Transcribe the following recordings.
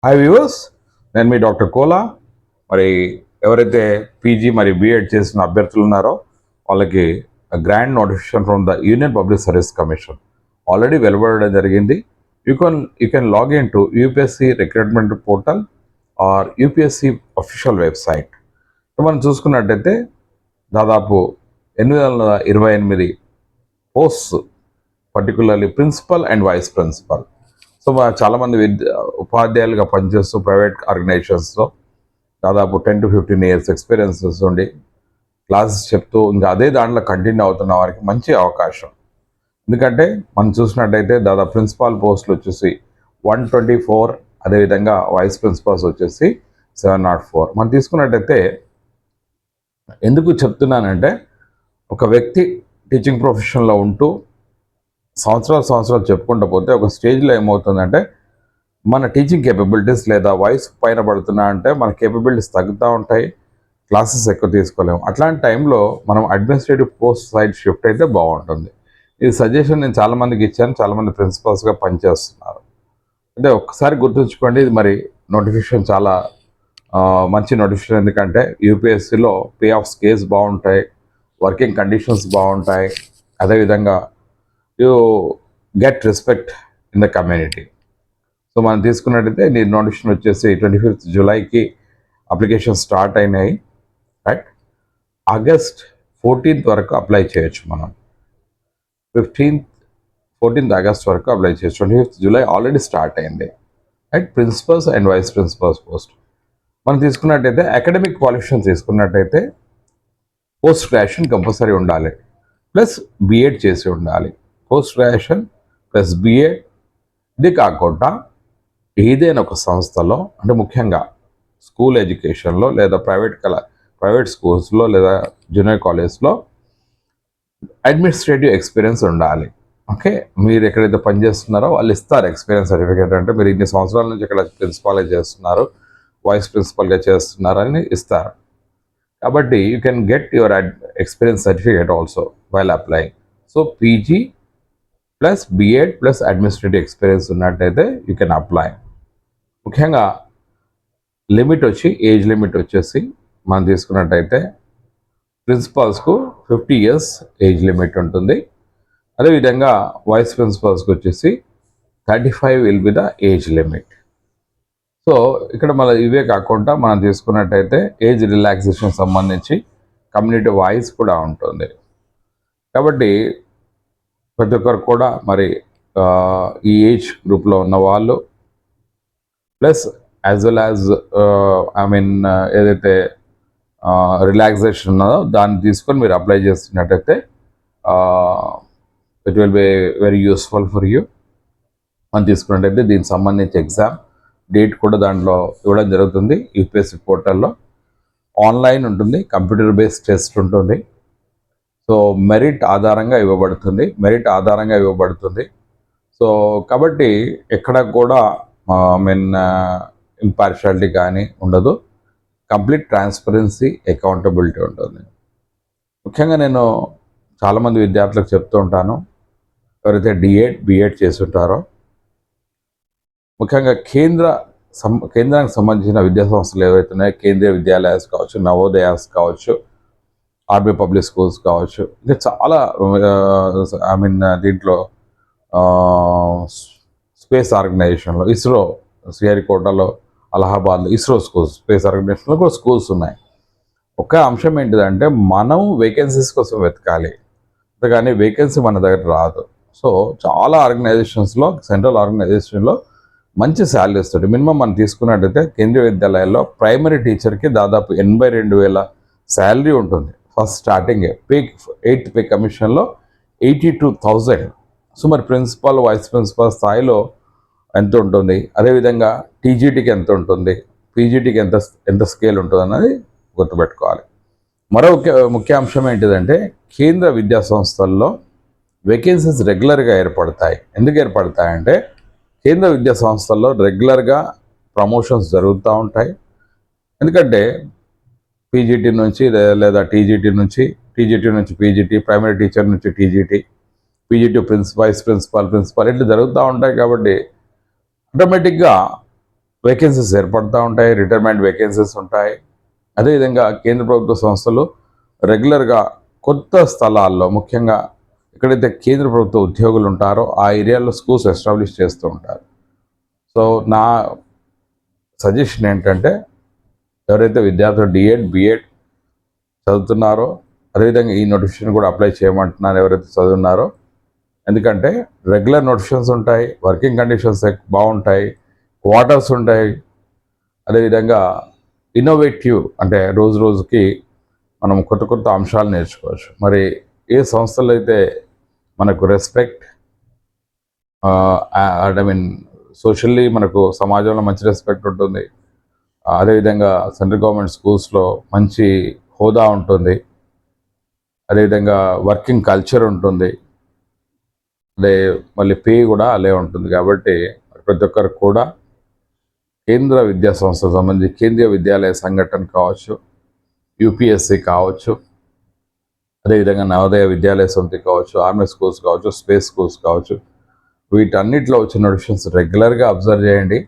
Hi viewers, నేను మీ doctor Kola. మరి ఎవరైతే పీజీ మరి బీఎడ్ చేసిన అభ్యర్థులు ఉన్నారో వాళ్ళకి grand notification from the Union Public Service Commission already వెలువడడం జరిగింది. You can log in to UPSC recruitment portal or UPSC official website. మనం చూసుకున్నట్టయితే దాదాపు 828 posts, particularly principal and vice principal. So చాలామంది ఉపాధ్యాయులుగా పనిచేస్తూ ప్రైవేట్ ఆర్గనైజేషన్స్లో దాదాపు 10 to 15 years ఎక్స్పీరియన్సెస్ ఉండి క్లాసెస్ చెప్తూ ఇంకా అదే దాంట్లో కంటిన్యూ అవుతున్న వారికి మంచి అవకాశం. ఎందుకంటే మనం చూసినట్టయితే దాదాపు ప్రిన్సిపాల్ పోస్టులు వచ్చేసి 124, అదేవిధంగా వైస్ ప్రిన్సిపాల్స్ వచ్చేసి 704. మనం తీసుకున్నట్టయితే ఎందుకు చెప్తున్నానంటే, ఒక వ్యక్తి టీచింగ్ ప్రొఫెషన్లో ఉంటూ సంవత్సరాలు చెప్పుకుంటూ పోతే ఒక స్టేజ్లో ఏమవుతుందంటే మన టీచింగ్ కేపబిలిటీస్ లేదా వయసు పైన పడుతున్నా అంటే మన కేపబిలిటీస్ తగ్గుతూ ఉంటాయి, క్లాసెస్ ఎక్కువ తీసుకోలేము. అట్లాంటి టైంలో మనం అడ్మినిస్ట్రేటివ్ పోస్ట్ సైడ్ షిఫ్ట్ అయితే బాగుంటుంది. ఈ సజెషన్ నేను చాలామందికి ఇచ్చాను, చాలామంది ప్రిన్సిపల్స్గా పనిచేస్తున్నారు. అంటే ఒక్కసారి గుర్తుంచుకోండి, ఇది మరి నోటిఫికేషన్ చాలా మంచి నోటిఫికేషన్. ఎందుకంటే యూపీఎస్సీలో పే ఆఫ్ స్కేల్స్ బాగుంటాయి, వర్కింగ్ కండిషన్స్ బాగుంటాయి, అదేవిధంగా you get respect in the community. So మనం తీసుకున్నట్టయితే నీ నోటిఫికేషన్ వచ్చేసి 25th జూలైకి అప్లికేషన్ స్టార్ట్ అయినాయి, రైట్. ఆగస్ట్ 14th వరకు అప్లై చేయొచ్చు. మనం 14th ఆగస్ట్ వరకు అప్లై చేయొచ్చు. 25th జూలై ఆల్రెడీ స్టార్ట్ అయింది, right. Principals and vice principals post మనం తీసుకున్నట్టయితే అకాడమిక్ క్వాలిఫికేషన్ తీసుకున్నట్టయితే పోస్ట్ గ్రాడ్యుయేషన్ కంపల్సరీ ఉండాలి, ప్లస్ బీఎడ్ చేసి ఉండాలి. Post graduation plus BEd. ఇది కాకుండా ఏదైనా ఒక సంస్థలో, అంటే ముఖ్యంగా స్కూల్ ఎడ్యుకేషన్లో లేదా ప్రైవేట్ స్కూల్స్లో లేదా జూనియర్ కాలేజ్లో అడ్మినిస్ట్రేటివ్ ఎక్స్పీరియన్స్ ఉండాలి. ఓకే, మీరు ఎక్కడైతే పనిచేస్తున్నారో వాళ్ళు ఇస్తారు ఎక్స్పీరియన్స్ సర్టిఫికేట్. అంటే మీరు ఇన్ని సంవత్సరాల నుంచి ఇక్కడ ప్రిన్సిపాల్గా చేస్తున్నారు, వైస్ ప్రిన్సిపల్గా చేస్తున్నారు అని ఇస్తారు. కాబట్టి you can get your experience certificate also while applying. So PG plus BEd plus administrative experience ఉన్నట్టయితే యూ కెన్ అప్లై. ముఖ్యంగా లిమిట్ వచ్చి ఏజ్ లిమిట్ వచ్చేసి మనం తీసుకున్నట్టయితే ప్రిన్సిపాల్స్కు 50 years ఏజ్ లిమిట్ ఉంటుంది. అదేవిధంగా వైస్ ప్రిన్సిపాల్స్కి వచ్చేసి 35 will be the age limit. So ఇక్కడ మన ఇవే కాకుండా మనం తీసుకున్నట్టయితే ఏజ్ రిలాక్సేషన్ సంబంధించి కమ్యూనిటీ వాయిస్ కూడా ఉంటుంది. కాబట్టి ప్రతి ఒక్కరు కూడా మరి ఈ ఏజ్ గ్రూప్లో ఉన్న వాళ్ళు ప్లస్ యాజ్ వెల్ యాజ్ ఏదైతే రిలాక్సేషన్ ఉన్నదో దాన్ని తీసుకొని మీరు అప్లై చేస్తున్నట్టయితే it will be very useful for you. మనం తీసుకున్నట్టయితే దీనికి సంబంధించి ఎగ్జామ్ డేట్ కూడా దాంట్లో ఇవ్వడం జరుగుతుంది. యూపీఎస్సీ పోర్టల్లో ఆన్లైన్ ఉంటుంది, కంప్యూటర్ బేస్డ్ టెస్ట్ ఉంటుంది. సో మెరిట్ ఆధారంగా ఇవ్వబడుతుంది. సో కాబట్టి ఎక్కడ కూడా ఇంపార్షియాలిటీ కానీ ఉండదు, కంప్లీట్ ట్రాన్స్పరెన్సీ, అకౌంటబిలిటీ ఉంటుంది. ముఖ్యంగా నేను చాలామంది విద్యార్థులకు చెప్తూ ఉంటాను, ఎవరైతే బీఎడ్ చేసి ఉంటారో, ముఖ్యంగా కేంద్రానికి సంబంధించిన విద్యా సంస్థలు ఏవైతే ఉన్నాయో, కేంద్రీయ విద్యాలయాస్ కావచ్చు, నవోదయాస్ కావచ్చు, ఆర్మీ పబ్లిక్ స్కూల్స్ కావచ్చు, ఇంకా చాలా దీంట్లో స్పేస్ ఆర్గనైజేషన్లో, ఇస్రో శ్రీహరికోటలో, అలహాబాద్లో ఇస్రో స్కూల్స్, స్పేస్ ఆర్గనైజేషన్లో కూడా స్కూల్స్ ఉన్నాయి. ఒక అంశం ఏంటిదంటే మనం వేకెన్సీస్ కోసం వెతకాలి, అంతేగాని వేకెన్సీ మన దగ్గర రాదు. సో చాలా ఆర్గనైజేషన్స్లో, సెంట్రల్ ఆర్గనైజేషన్లో మంచి శాలరీస్ తోటి మినిమం మనం తీసుకున్నట్టయితే కేంద్రీయ విద్యాలయాల్లో ప్రైమరీ టీచర్కి దాదాపు 82,000 శాలరీ ఉంటుంది. ఫస్ట్ స్టార్టింగ్ 8th పే కమిషన్లో 82,000. సో మరి ప్రిన్సిపాల్, వైస్ ప్రిన్సిపాల్ స్థాయిలో ఎంత ఉంటుంది, అదేవిధంగా టీజీటీకి ఎంత ఉంటుంది, పీజీటీకి ఎంత స్కేల్ ఉంటుంది అన్నది గుర్తుపెట్టుకోవాలి. మరో ముఖ్య అంశం ఏంటిదంటే కేంద్ర విద్యా సంస్థల్లో వేకెన్సీస్ రెగ్యులర్గా ఏర్పడతాయి. ఎందుకు ఏర్పడతాయంటే కేంద్ర విద్యా సంస్థల్లో రెగ్యులర్గా ప్రమోషన్స్ జరుగుతూ ఉంటాయి. ఎందుకంటే పీజీటీ నుంచి లేదా టీజీటీ నుంచి పీజీటీ, ప్రైమరీ టీచర్ నుంచి టీజీటీ, పీజీటీ వైస్ ప్రిన్సిపాల్ ఇట్లా జరుగుతూ ఉంటాయి. కాబట్టి ఆటోమేటిక్గా వేకెన్సీస్ ఏర్పడుతూ ఉంటాయి, రిటైర్మెంట్ వేకెన్సీస్ ఉంటాయి. అదేవిధంగా కేంద్ర ప్రభుత్వ సంస్థలు రెగ్యులర్గా కొత్త స్థలాల్లో, ముఖ్యంగా ఎక్కడైతే కేంద్ర ప్రభుత్వ ఉద్యోగులు ఉంటారో ఆ ఏరియాలో స్కూల్స్ ఎస్టాబ్లిష్ చేస్తూ ఉంటారు. సో నా సజెషన్ ఏంటంటే, ఎవరైతే విద్యార్థులు బిఎడ్ చదువుతున్నారో, అదేవిధంగా ఈ నోటిఫికేషన్ కూడా అప్లై చేయమంటున్నారు ఎవరైతే చదువున్నారో. ఎందుకంటే రెగ్యులర్ నోటిఫికేషన్స్ ఉంటాయి, వర్కింగ్ కండిషన్స్ బాగుంటాయి, క్వార్టర్స్ ఉంటాయి. అదేవిధంగా ఇన్నోవేటివ్, అంటే రోజు రోజుకి మనం కొత్త కొత్త అంశాలు నేర్చుకోవచ్చు. మరి ఏ సంస్థలు అయితే మనకు రెస్పెక్ట్, ఐ మీన్ సోషల్లీ మనకు సమాజంలో మంచి రెస్పెక్ట్ ఉంటుంది, అదేవిధంగా సెంట్రల్ గవర్నమెంట్ స్కూల్స్లో మంచి హోదా ఉంటుంది, అదేవిధంగా వర్కింగ్ కల్చర్ ఉంటుంది, అదే మళ్ళీ పే కూడా అలే ఉంటుంది. కాబట్టి ప్రతి ఒక్కరు కూడా కేంద్ర విద్యా సంస్థకు సంబంధించి కేంద్రీయ విద్యాలయ సంఘటన కావచ్చు, యూపీఎస్సి కావచ్చు, అదేవిధంగా నవోదయ విద్యాలయ సమితి కావచ్చు, ఆర్మీ స్కూల్స్ కావచ్చు, స్పేస్ స్కూల్స్ కావచ్చు, వీటన్నిటిలో వచ్చిన నోటిఫికేషన్స్ రెగ్యులర్గా అబ్జర్వ్ చేయండి.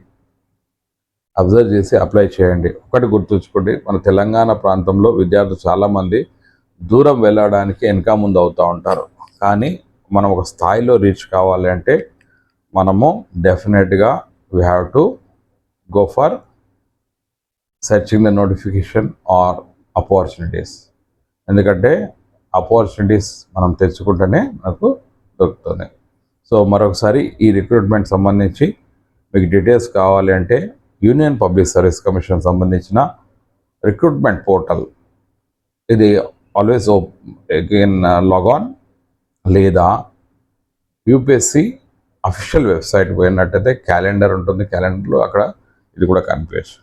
అబ్జర్వ్ చేసి అప్లై చేయండి. ఒకటి గుర్తుంచుకోండి, మన తెలంగాణ ప్రాంతంలో విద్యార్థులు చాలామంది దూరం వెళ్ళడానికి వెనక ముందు అవుతూ ఉంటారు. కానీ మనం ఒక స్థాయిలో రీచ్ కావాలి అంటే మనము డెఫినెట్గా we have to go for searching the notification or opportunities. ఎందుకంటే ఆపర్చునిటీస్ మనం తెచ్చుకుంటేనే మనకు దొరుకుతుంది. సో మరొకసారి ఈ రిక్రూట్మెంట్ సంబంధించి మీకు డీటెయిల్స్ కావాలి అంటే యూనియన్ పబ్లిక్ సర్వీస్ కమిషన్ సంబంధించిన రిక్రూట్మెంట్ పోర్టల్, ఇది ఆల్వేస్ అగైన్ లాగాన్, లేదా యూపీఎస్సి అఫీషియల్ వెబ్సైట్ పోయినట్టయితే క్యాలెండర్ ఉంటుంది, క్యాలెండర్లో అక్కడ ఇది కూడా కనిపించచ్చు.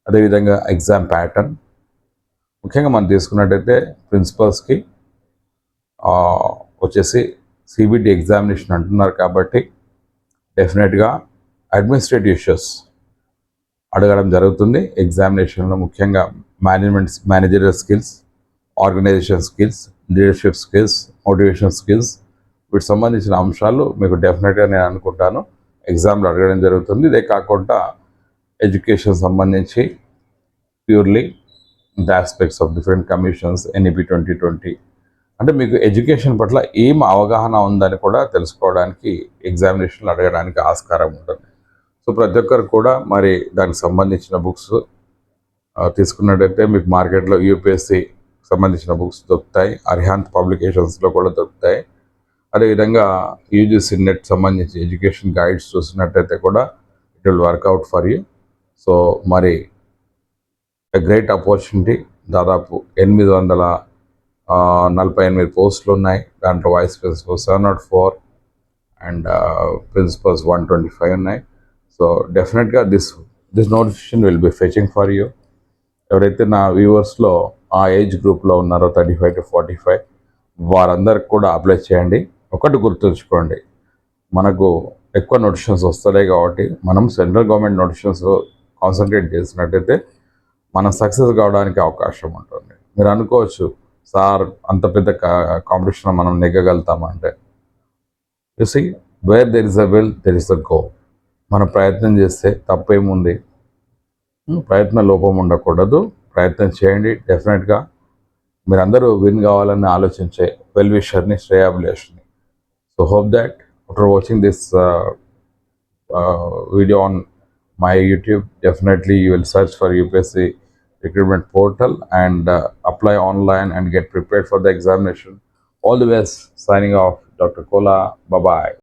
అదేవిధంగా ఎగ్జామ్ ప్యాటర్న్, ముఖ్యంగా మనం తీసుకున్నట్టయితే ప్రిన్సిపల్స్కి వచ్చేసి సిబిటి ఎగ్జామినేషన్ అంటున్నారు కాబట్టి డెఫినెట్గా అడ్మినిస్ట్రేటివ్ ఇష్యూస్ అడగడం జరుగుతుంది ఎగ్జామినేషన్లో. ముఖ్యంగా managerial skills, organisation skills, leadership skills, motivation skills, వీటికి సంబంధించిన అంశాలు మీకు డెఫినెట్గా నేను అనుకుంటాను ఎగ్జామ్లో అడగడం జరుగుతుంది. ఇదే కాకుండా ఎడ్యుకేషన్ సంబంధించి purely the aspects of different commissions, NEP 2020, అంటే మీకు ఎడ్యుకేషన్ పట్ల ఏం అవగాహన ఉందని కూడా తెలుసుకోవడానికి ఎగ్జామినేషన్లు అడగడానికి ఆస్కారం ఉంటుంది. సో ప్రతి ఒక్కరు కూడా మరి దానికి సంబంధించిన బుక్స్ తీసుకున్నట్టయితే మీకు మార్కెట్లో యూపీఎస్సి సంబంధించిన బుక్స్ దొరుకుతాయి, అరిహాంత్ పబ్లికేషన్స్లో కూడా దొరుకుతాయి. అదేవిధంగా యూజీసీ నెట్ సంబంధించి ఎడ్యుకేషన్ గైడ్స్ చూసినట్టయితే కూడా it will work out for you. So మరి గ్రేట్ ఆపర్చునిటీ. దాదాపు 848 పోస్టులు ఉన్నాయి. దాంట్లో వైస్ ప్రిన్సిపల్ 704 అండ్ ప్రిన్సిపల్స్ 125 ఉన్నాయి. సో డెఫినెట్గా this notification will be fetching for you. ఎవరైతే నా వ్యూవర్స్లో ఆ ఏజ్ గ్రూప్లో ఉన్నారో 35 to 45, వారందరికి కూడా అప్లై చేయండి. ఒకటి గుర్తుంచుకోండి, మనకు ఎక్కువ నోటిఫికేషన్స్ వస్తున్నాయి కాబట్టి మనం సెంట్రల్ గవర్నమెంట్ నోటిఫికేషన్స్ కాన్సన్ట్రేట్ చేసినట్టయితే మనం సక్సెస్ కావడానికి అవకాశం ఉంటుంది. మీరు అనుకోవచ్చు, సార్ అంత పెద్ద కాంపిటీషన్ మనం నెగ్గగలుగుతామంటే, you see where there is a will there is a go. మనం ప్రయత్నం చేస్తే తప్పేముంది, ప్రయత్న లోపం ఉండకూడదు. ప్రయత్నం చేయండి. డెఫినెట్గా మీరందరూ విన్ కావాలని ఆలోచించే వెల్ విషర్ని, శ్రేయాభిలాష్ని. So hope that after watching this video on my YouTube, definitely you will search for UPSC recruitment portal and apply online and get prepared for the examination. All the best. Signing off, Dr. Kola. Bye bye.